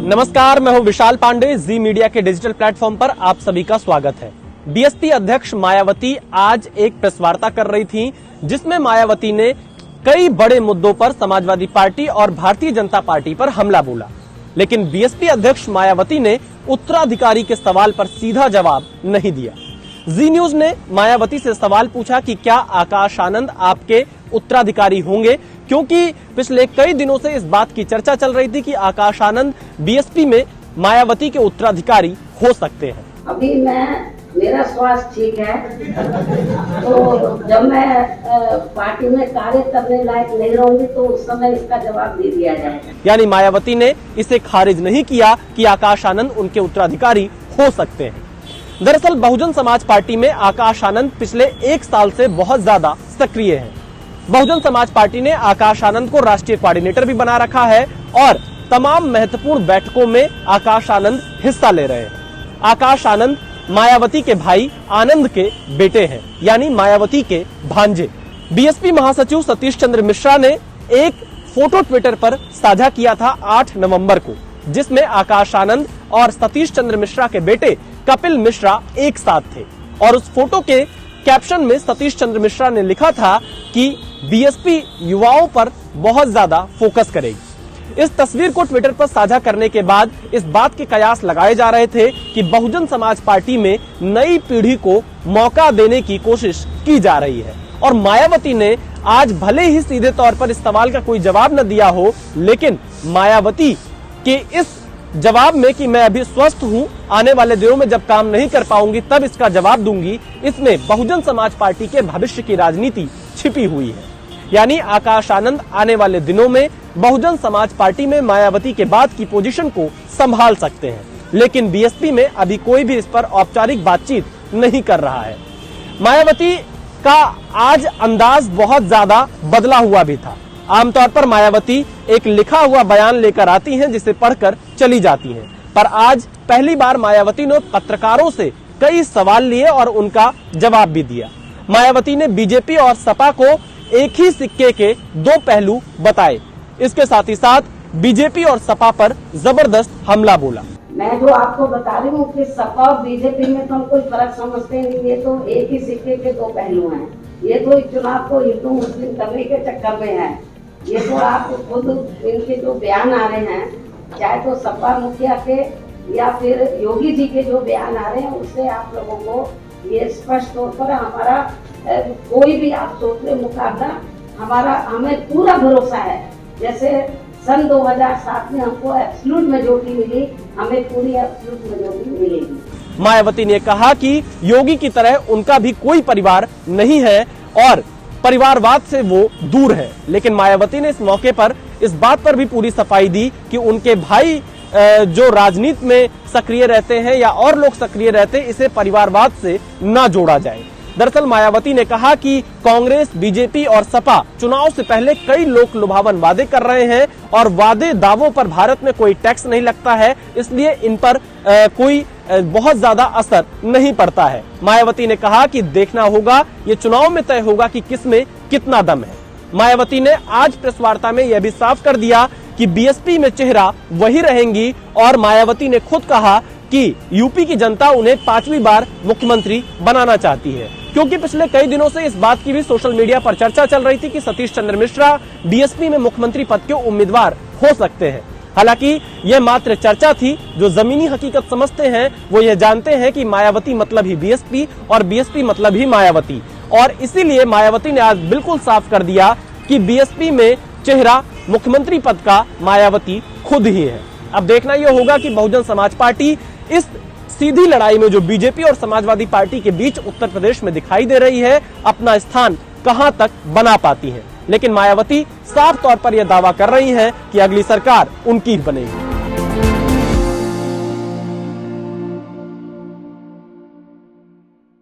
नमस्कार, मैं हूं विशाल पांडे। जी मीडिया के डिजिटल प्लेटफॉर्म पर आप सभी का स्वागत है। बीएसपी अध्यक्ष मायावती आज एक प्रेस वार्ता कर रही थी, जिसमें मायावती ने कई बड़े मुद्दों पर समाजवादी पार्टी और भारतीय जनता पार्टी पर हमला बोला, लेकिन बीएसपी अध्यक्ष मायावती ने उत्तराधिकारी के सवाल पर सीधा जवाब नहीं दिया। जी न्यूज ने मायावती से सवाल पूछा कि क्या आकाश आनंद आपके उत्तराधिकारी होंगे, क्योंकि पिछले कई दिनों से इस बात की चर्चा चल रही थी कि आकाश आनंद बीएसपी में मायावती के उत्तराधिकारी हो सकते हैं। अभी मेरा स्वास्थ्य ठीक है, तो जब मैं पार्टी में कार्य करने लायक नहीं रहूंगी तो उस समय इसका जवाब दे दिया जाएगा। यानी मायावती ने इसे खारिज नहीं किया कि आकाश आनंद उनके उत्तराधिकारी हो सकते हैं। दरअसल बहुजन समाज पार्टी में आकाश आनंद पिछले 1 साल से बहुत ज्यादा सक्रिय है। बहुजन समाज पार्टी ने आकाश आनंद को राष्ट्रीय कोऑर्डिनेटर भी बना रखा है और तमाम महत्वपूर्ण बैठकों में आकाश आनंद हिस्सा ले रहे हैं। आकाश आनंद मायावती के भाई आनंद के बेटे हैं, यानी मायावती के भांजे। बीएसपी महासचिव सतीश चंद्र मिश्रा ने एक फोटो ट्विटर पर साझा किया था 8 नवंबर को, जिसमें आकाश आनंद और सतीश चंद्र मिश्रा के बेटे कपिल मिश्रा एक साथ थे और उस फोटो के कैप्शन में सतीश चंद्र मिश्रा ने लिखा था कि बीएसपी युवाओं पर बहुत ज्यादा फोकस करेगी। इस तस्वीर को ट्विटर पर साझा करने के बाद इस बात के कयास लगाए जा रहे थे कि बहुजन समाज पार्टी में नई पीढ़ी को मौका देने की कोशिश की जा रही है। और मायावती ने आज भले ही सीधे तौर पर इस सवाल का कोई जवाब न दिया हो, लेकिन मायावती के इस जवाब में कि मैं अभी स्वस्थ हूं, आने वाले दिनों में जब काम नहीं कर पाऊंगी तब इसका जवाब दूंगी, इसमें बहुजन समाज पार्टी के भविष्य की राजनीति छिपी हुई है। यानी आकाश आनंद आने वाले दिनों में बहुजन समाज पार्टी में मायावती के बाद की पोजीशन को संभाल सकते हैं, लेकिन बीएसपी में अभी कोई भी इस पर औपचारिक बातचीत नहीं कर रहा है। मायावती का आज अंदाज बहुत ज्यादा बदला हुआ भी था। आमतौर पर मायावती एक लिखा हुआ बयान लेकर आती हैं, जिसे पढ़कर चली जाती हैं, पर आज पहली बार मायावती ने पत्रकारों से कई सवाल लिए और उनका जवाब भी दिया। मायावती ने बीजेपी और सपा को एक ही सिक्के के 2 पहलू बताए। इसके साथ ही साथ बीजेपी और सपा पर जबरदस्त हमला बोला। मैं जो आपको बता रही हूँ कि सपा और बीजेपी में तो हम कोई फर्क समझते नहीं, ये तो एक ही सिक्के के 2 पहलू हैं। ये तो इस चुनाव को हिंदू मुस्लिम करने के चक्कर में है। ये तो आप खुद इनके जो बयान आ रहे हैं, चाहे तो सपा मुखिया के या फिर योगी जी के जो बयान आ रहे हैं, उससे आप लोगों को ये स्पष्ट तौर पर हमारा कोई भी आप सोच ले मुकाबला हमें पूरा भरोसा है। जैसे सन 2007 में हमको एब्सोल्यूट मेजॉरिटी मिली, हमें पूरी एब्सोल्यूट मेजॉरिटी मिलेगी। मायावती ने कहा कि योगी की तरह उनका भी कोई परिवार नहीं है और परिवारवाद से वो दूर है, लेकिन मायावती ने इस मौके पर इस बात पर भी पूरी सफाई दी कि उनके भाई जो राजनीति में सक्रिय रहते हैं या और लोग सक्रिय रहते हैं, इसे परिवारवाद से ना जोड़ा जाए। दरअसल मायावती ने कहा कि कांग्रेस, बीजेपी और सपा चुनाव से पहले कई लोक लुभावन वादे कर रहे हैं और वादे दावों पर भारत में कोई टैक्स नहीं लगता है, इसलिए इन पर कोई बहुत ज्यादा असर नहीं पड़ता है। मायावती ने कहा कि देखना होगा, ये चुनाव में तय होगा कि किसमें कितना दम है। मायावती ने आज प्रेस वार्ता में यह भी साफ कर दिया कि बीएसपी में चेहरा वही रहेंगी और मायावती ने खुद कहा कि यूपी की जनता उन्हें 5वीं बार मुख्यमंत्री बनाना चाहती है, क्योंकि पिछले कई दिनों से इस बात की भी सोशल मीडिया पर चर्चा चल रही थी कि सतीश चंद्र मिश्रा बीएसपी में मुख्यमंत्री पद के उम्मीदवार हो सकते हैं। हालांकि यह मात्र चर्चा थी। जो जमीनी हकीकत समझते हैं वो ये जानते हैं कि मायावती मतलब ही बीएसपी और बीएसपी मतलब ही मायावती, और इसीलिए मायावती ने आज बिल्कुल साफ कर दिया कि बीएसपी में चेहरा मुख्यमंत्री पद का मायावती खुद ही है। अब देखना यह होगा कि बहुजन समाज पार्टी इस सीधी लड़ाई में जो बीजेपी और समाजवादी पार्टी के बीच उत्तर प्रदेश में दिखाई दे रही है, अपना स्थान कहां तक बना पाती है। लेकिन मायावती साफ तौर पर यह दावा कर रही हैं कि अगली सरकार उनकी ही बनेगी।